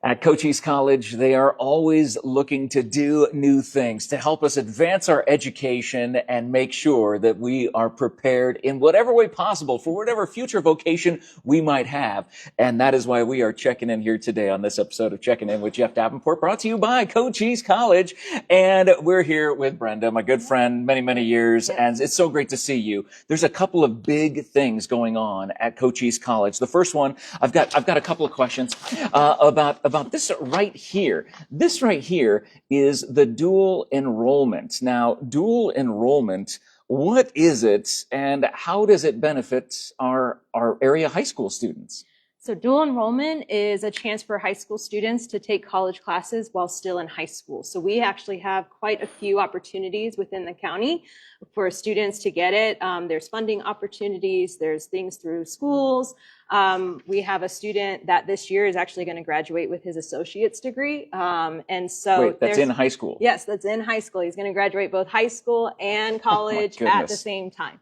At Cochise College, they are always looking to do new things to help us advance our education and make sure that we are prepared in whatever way possible for whatever future vocation we might have. And that is why we are checking in here today on this episode of Checking In with Jeff Davenport, brought to you by Cochise College. And we're here with Brenda, my good friend, many years. And it's so great to see you. There's a couple of big things going on at Cochise College. The first one, I've got a couple of questions about this right here. This right here is the dual enrollment. Now, dual enrollment, what is it and how does it benefit our area high school students? So dual enrollment is a chance for high school students to take college classes while still in high school. So we actually have quite a few opportunities within the county for students to get it. There's funding opportunities, there's things through schools. We have a student that this year is actually going to graduate with his associate's degree. And so wait, that's in high school? Yes, that's in high school. He's going to graduate both high school and college at the same time.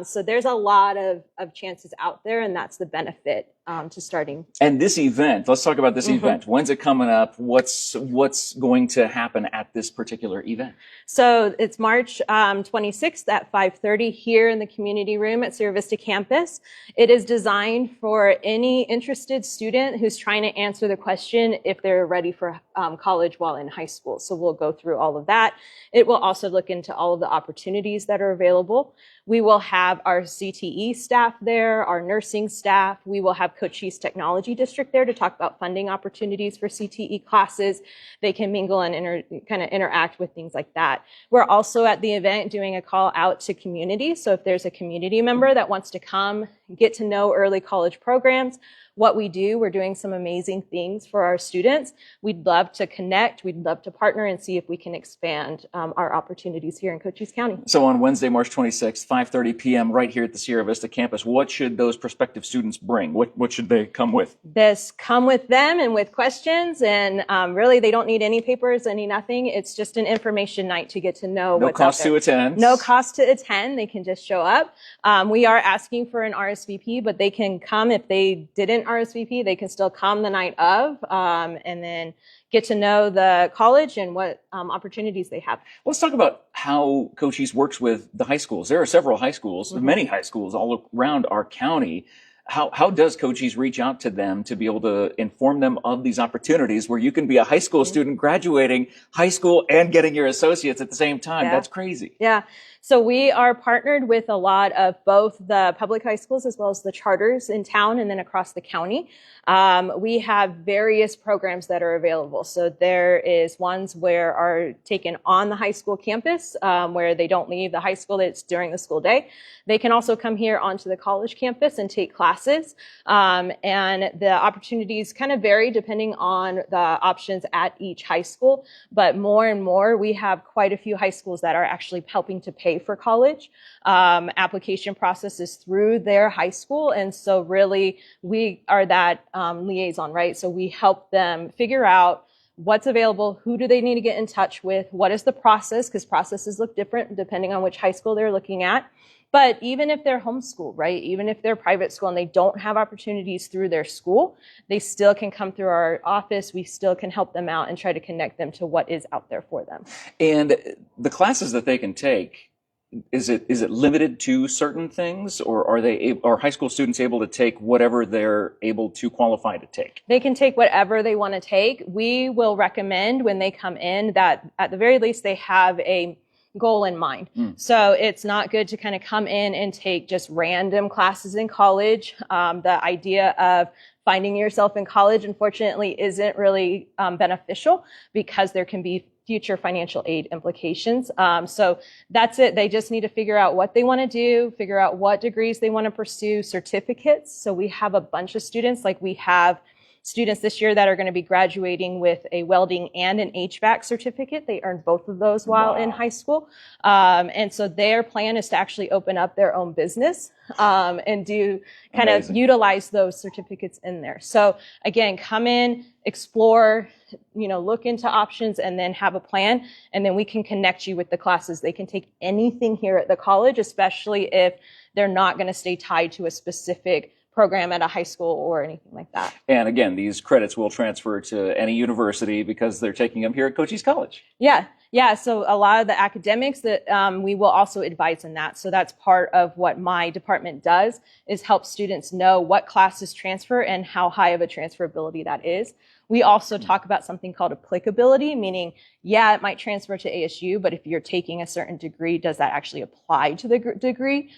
So there's a lot of chances out there, and that's the benefit to starting. And this event, let's talk about this event. When's it coming up? What's going to happen at this particular event? So it's March 26th at 5:30 here in the community room at Vista campus. It is designed for any interested student who's trying to answer the question if they're ready for college while in high school. So we'll go through all of that. It will also look into all of the opportunities that are available. We will have our CTE staff there, our nursing staff. We will have Cochise Technology District there to talk about funding opportunities for CTE classes. They can mingle and kind of interact with things like that. We're also at the event doing a call out to community. So if there's a community member that wants to come, get to know early college programs, what we do, we're doing some amazing things for our students. We'd love to connect. We'd love to partner and see if we can expand our opportunities here in Cochise County. So on Wednesday, March 26th, 5:30 p.m. right here at the Sierra Vista campus, what should those prospective students bring? What should they come with? Come with them and with questions. And really, they don't need any papers, nothing. It's just an information night to get to know what's out there. No cost to attend. No cost to attend. They can just show up. We are asking for an RSVP, but they can come if they didn't RSVP, they can still come the night of and then get to know the college and what opportunities they have. Let's talk about how Cochise works with the high schools. There are several high schools, many high schools all around our county. How does Cochise reach out to them to be able to inform them of these opportunities where you can be a high school student graduating high school and getting your associates at the same time? That's crazy. Yeah. So we are partnered with a lot of both the public high schools as well as the charters in town and then across the county. We have various programs that are available. So there is ones where are taken on the high school campus where they don't leave the high school. It's during the school day. They can also come here onto the college campus and take classes. And the opportunities kind of vary depending on the options at each high school. But more and more, we have quite a few high schools that are actually helping to pay for college. Application process is through their high school. And so really, we are that liaison, right? So we help them figure out what's available, who do they need to get in touch with, what is the process, because processes look different depending on which high school they're looking at. But even if they're homeschooled, right, even if they're private school and they don't have opportunities through their school, they still can come through our office. We still can help them out and try to connect them to what is out there for them. And the classes that they can take, is it limited to certain things, or are high school students able to take whatever they're able to qualify to take? They can take whatever they want to take. We will recommend when they come in that at the very least they have a goal in mind. So it's not good to kind of come in and take just random classes in college. The idea of finding yourself in college, unfortunately, isn't really beneficial because there can be future financial aid implications. So that's it. They just need to figure out what they want to do, figure out what degrees they want to pursue, certificates. So we have a bunch of students, like we have students this year that are going to be graduating with a welding and an HVAC certificate. They earned both of those while in high school. And so their plan is to actually open up their own business and do kind of utilize those certificates in there. So again, come in, explore, look into options and then have a plan. And then we can connect you with the classes. They can take anything here at the college, especially if they're not going to stay tied to a specific program at a high school or anything like that. And again, these credits will transfer to any university because they're taking them here at Cochise College. Yeah. So a lot of the academics that we will also advise in that. So that's part of what my department does, is help students know what classes transfer and how high of a transferability that is. We also talk about something called applicability, meaning, yeah, it might transfer to ASU, but if you're taking a certain degree, does that actually apply to the degree?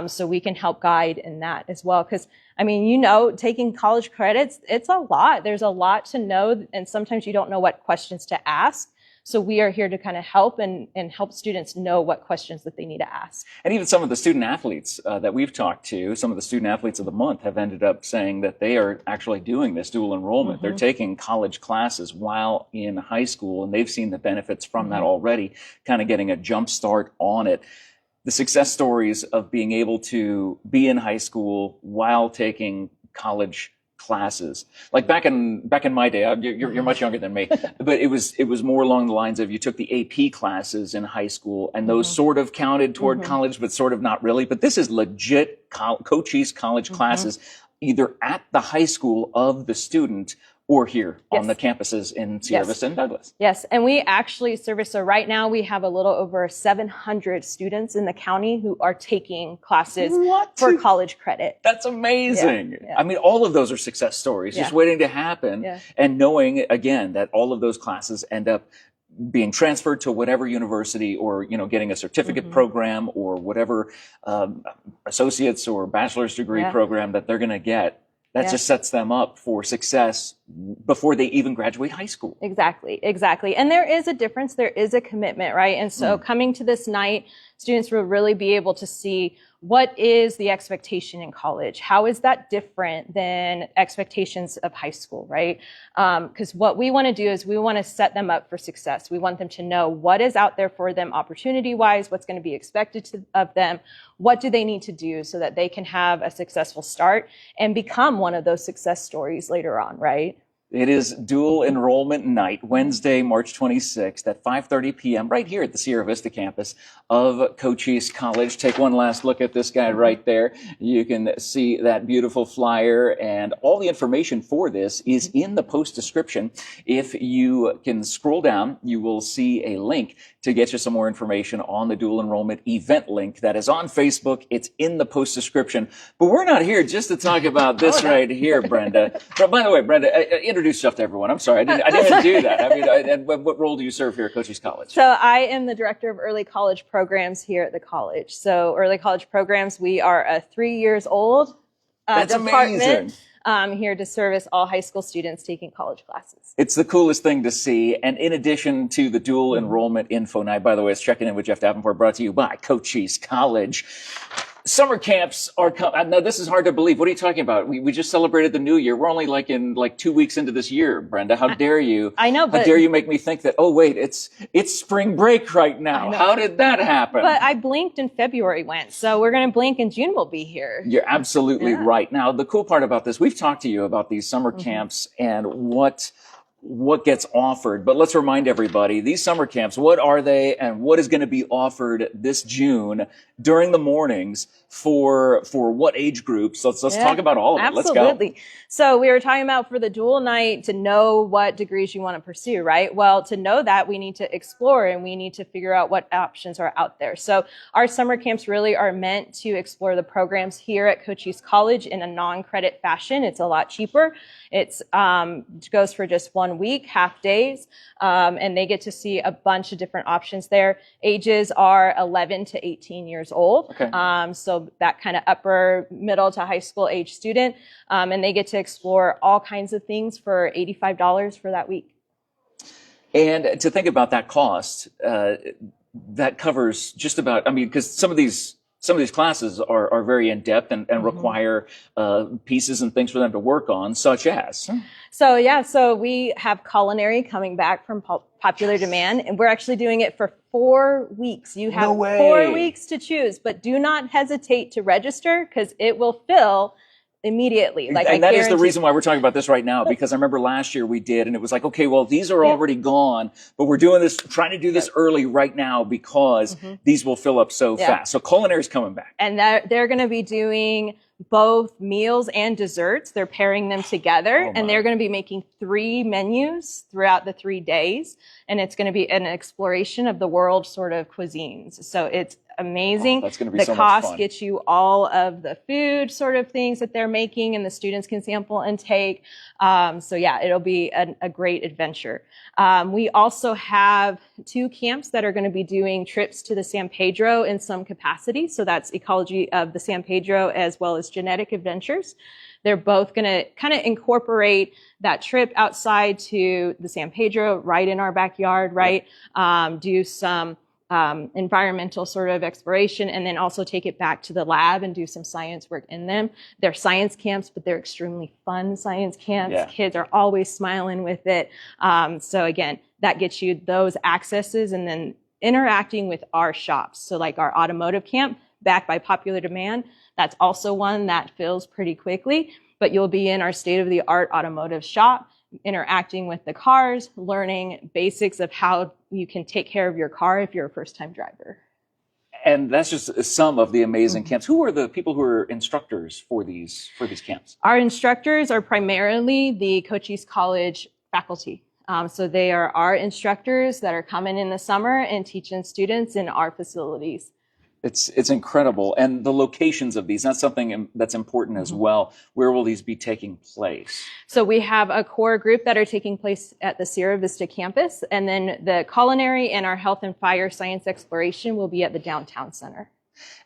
So we can help guide in that as well. Because, I mean, you know, taking college credits, it's a lot. There's a lot to know, and sometimes you don't know what questions to ask. So we are here to kind of help and help students know what questions that they need to ask. And even some of the student athletes that we've talked to, some of the student athletes of the month have ended up saying that they are actually doing this dual enrollment. They're taking college classes while in high school, and they've seen the benefits from that already, kind of getting a jump start on it. The success stories of being able to be in high school while taking college classes, like back in my day, you're much younger than me, but it was more along the lines of you took the AP classes in high school, and those sort of counted toward college, but sort of not really. But this is legit Cochise College classes, either at the high school of the student or here on the campuses in Sierra Vista and Douglas. Yes, and we actually service, so right now we have a little over 700 students in the county who are taking classes for college credit. That's amazing. I mean, all of those are success stories just waiting to happen. And knowing, again, that all of those classes end up being transferred to whatever university, or, you know, getting a certificate program or whatever associate's or bachelor's degree program that they're going to get. That just sets them up for success before they even graduate high school. Exactly. And there is a difference. There is a commitment, right? And so coming to this night, students will really be able to see what is the expectation in college? How is that different than expectations of high school, right? Because what we want to do is we want to set them up for success. We want them to know what is out there for them opportunity-wise, what's going to be expected of them, what do they need to do so that they can have a successful start and become one of those success stories later on, right? It is Dual Enrollment Night, Wednesday, March 26th at 5:30 p.m. right here at the Sierra Vista campus of Cochise College. Take one last look at this guy right there. You can see that beautiful flyer, and all the information for this is in the post description. If you can scroll down, you will see a link to get you some more information on the Dual Enrollment event link that is on Facebook. It's in the post description. But we're not here just to talk about this right here, Brenda. But by the way, Brenda, introduce yourself to everyone. I'm sorry, I didn't even do that. I mean, and what role do you serve here at Cochise College? So I am the director of early college programs here at the college. So early college programs, we are a 3 years old department. Here to service all high school students taking college classes. It's the coolest thing to see. And in addition to the Dual Enrollment Info Night, by the way, it's Checking In with Jeff Davenport, brought to you by Cochise College. Summer camps are coming. Now, this is hard to believe. What are you talking about? We just celebrated the new year. We're only like 2 weeks into this year, Brenda. How dare you? I know, but how dare you make me think that, oh, wait, it's spring break right now. How did that happen? But I blinked and February went. So we're going to blink and June will be here. You're absolutely right. Now, the cool part about this, we've talked to you about these summer camps and what gets offered. But let's remind everybody, these summer camps, what are they and what is going to be offered this June during the mornings for what age groups? Let's talk about all of it. Absolutely. Let's go. So we were talking about for the dual night to know what degrees you want to pursue, right? Well, to know that, we need to explore and we need to figure out what options are out there. So our summer camps really are meant to explore the programs here at Cochise College in a non-credit fashion. It's a lot cheaper. It goes for just 1 week, half days, and they get to see a bunch of different options there. Ages are 11 to 18 years old. Okay. So that kind of upper middle to high school age student. And they get to explore all kinds of things for $85 for that week. And to think about that cost, that covers just about, I mean, because some of these classes are very in-depth and require pieces and things for them to work on, such as? So we have culinary coming back from popular demand, and we're actually doing it for 4 weeks. You have 4 weeks to choose, but do not hesitate to register because it will fill immediately. And that is the reason why we're talking about this right now, because I remember last year we did, and it was like, okay, well, these are already gone, but we're doing this, trying to do this early right now because these will fill up so fast. So culinary is coming back. And they're going to be doing both meals and desserts. They're pairing them together, Oh, and my. they're going to be making 3 menus throughout the 3 days. And it's going to be an exploration of the world sort of cuisines. So it's amazing. Oh, that's going to be the so much cost fun. gets you all of the food sort of things that they're making, and the students can sample and take. So yeah, it'll be a great adventure. We also have 2 camps that are going to be doing trips to the San Pedro in some capacity. So that's ecology of the San Pedro as well as genetic adventures. They're both going to kind of incorporate that trip outside to the San Pedro, right in our backyard, right? Do some environmental sort of exploration, and then also take it back to the lab and do some science work in them. They're science camps, but they're extremely fun science camps. Yeah. Kids are always smiling with it. So again, that gets you those accesses, and then interacting with our shops. So like our automotive camp, backed by popular demand, that's also one that fills pretty quickly, but you'll be in our state-of-the-art automotive shop, interacting with the cars, learning basics of how you can take care of your car if you're a first-time driver. And that's just some of the amazing camps. Who are the people who are instructors for these camps? Our instructors are primarily the Cochise College faculty. So they are our instructors that are coming in the summer and teaching students in our facilities. It's incredible. And the locations of these, that's something that's important as well. Where will these be taking place? So we have a core group that are taking place at the Sierra Vista campus, and then the culinary and our health and fire science exploration will be at the downtown center.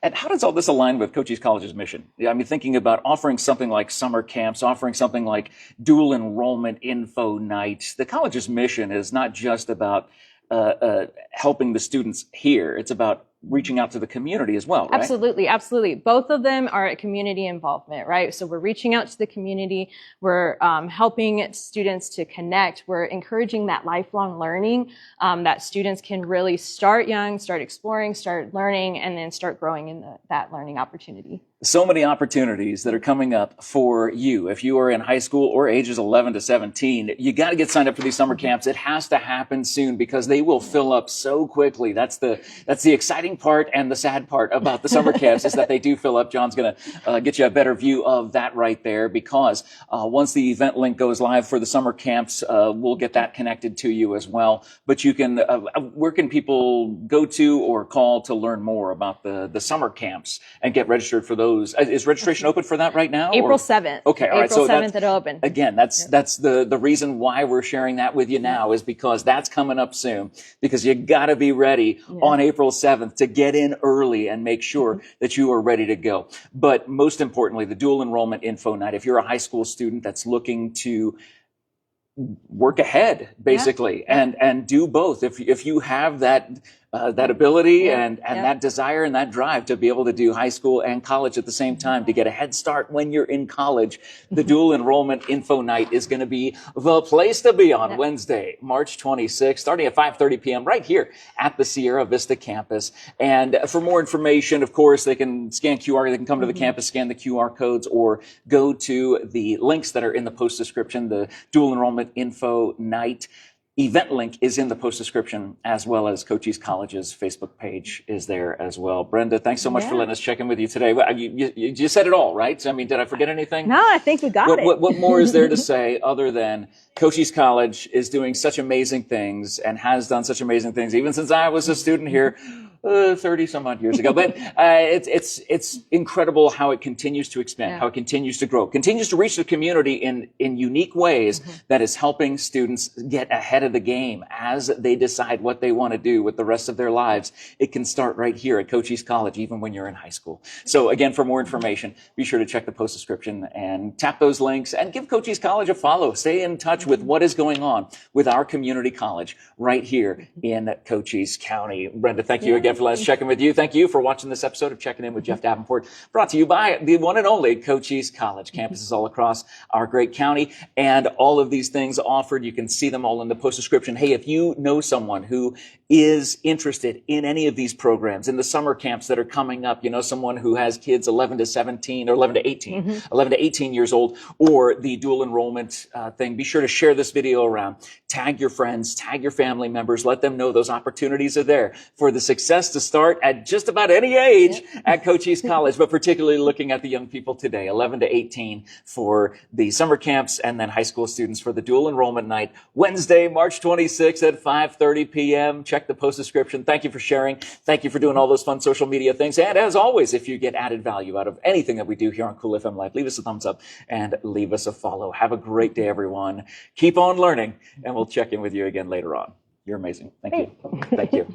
And how does all this align with Cochise College's mission? I mean, thinking about offering something like summer camps, offering something like Dual Enrollment Info Night. The college's mission is not just about helping the students here. It's about reaching out to the community as well, right? Absolutely, absolutely. Both of them are at community involvement, right? So we're reaching out to the community. We're helping students to connect. We're encouraging that lifelong learning, that students can really start young, start exploring, start learning, and then start growing in that learning opportunity. So many opportunities that are coming up for you. If you are in high school or ages 11 to 17, you got to get signed up for these summer camps. It has to happen soon because they will fill up so quickly. That's the exciting part and the sad part about the summer camps is that they do fill up. John's going to get you a better view of that right there because once the event link goes live for the summer camps, we'll get that connected to you as well. But you can, where can people go to or call to learn more about the summer camps and get registered for those? Is registration open for that right now? April 7th. Okay, all right. April So 7th it'll open. Again, that's the reason why we're sharing that with you now is because that's coming up soon because you got to be ready on April 7th to get in early and make sure that you are ready to go. But most importantly, the Dual Enrollment Info Night, if you're a high school student that's looking to work ahead basically and do both, if you have that ability and that desire and that drive to be able to do high school and college at the same time to get a head start when you're in college, the Dual Enrollment Info Night is going to be the place to be on Wednesday, March 26th, starting at 5:30 p.m. right here at the Sierra Vista campus. And for more information, of course, they can scan QR, they can come to the campus, scan the QR codes, or go to the links that are in the post description. The Dual Enrollment Info Night event link is in the post description, as well as Cochise College's Facebook page is there as well. Brenda, thanks so much for letting us check in with you today. You said it all, right? I mean, did I forget anything? No, I think we got it. What more is there to say other than Cochise College is doing such amazing things and has done such amazing things, even since I was a student here 30 some odd years ago. But it's incredible how it continues to expand, how it continues to grow, continues to reach the community in unique ways that is helping students get ahead of the game as they decide what they want to do with the rest of their lives. It can start right here at Cochise College, even when you're in high school. So again, for more information, be sure to check the post description and tap those links and give Cochise College a follow. Stay in touch with what is going on with our community college right here in Cochise County. Brenda, thank you again for letting us check in with you. Thank you for watching this episode of Checking In with Jeff Davenport, brought to you by the one and only Cochise College. Campuses all across our great county, and all of these things offered. You can see them all in the post description. Hey, if you know someone who is interested in any of these programs, in the summer camps that are coming up, you know, someone who has kids 11 to 17 or 11 to 18, 11 to 18 years old, or the dual enrollment thing, be sure to share this video around. Tag your friends, tag your family members, let them know those opportunities are there for the success access to start at just about any age at Cochise College, but particularly looking at the young people today, 11 to 18 for the summer camps, and then high school students for the Dual Enrollment Night, Wednesday, March 26th at 5:30 p.m. Check the post description. Thank you for sharing. Thank you for doing all those fun social media things. And as always, if you get added value out of anything that we do here on Cool FM Live, leave us a thumbs up and leave us a follow. Have a great day, everyone. Keep on learning, and we'll check in with you again later on. You're amazing. Thank you. Thank you.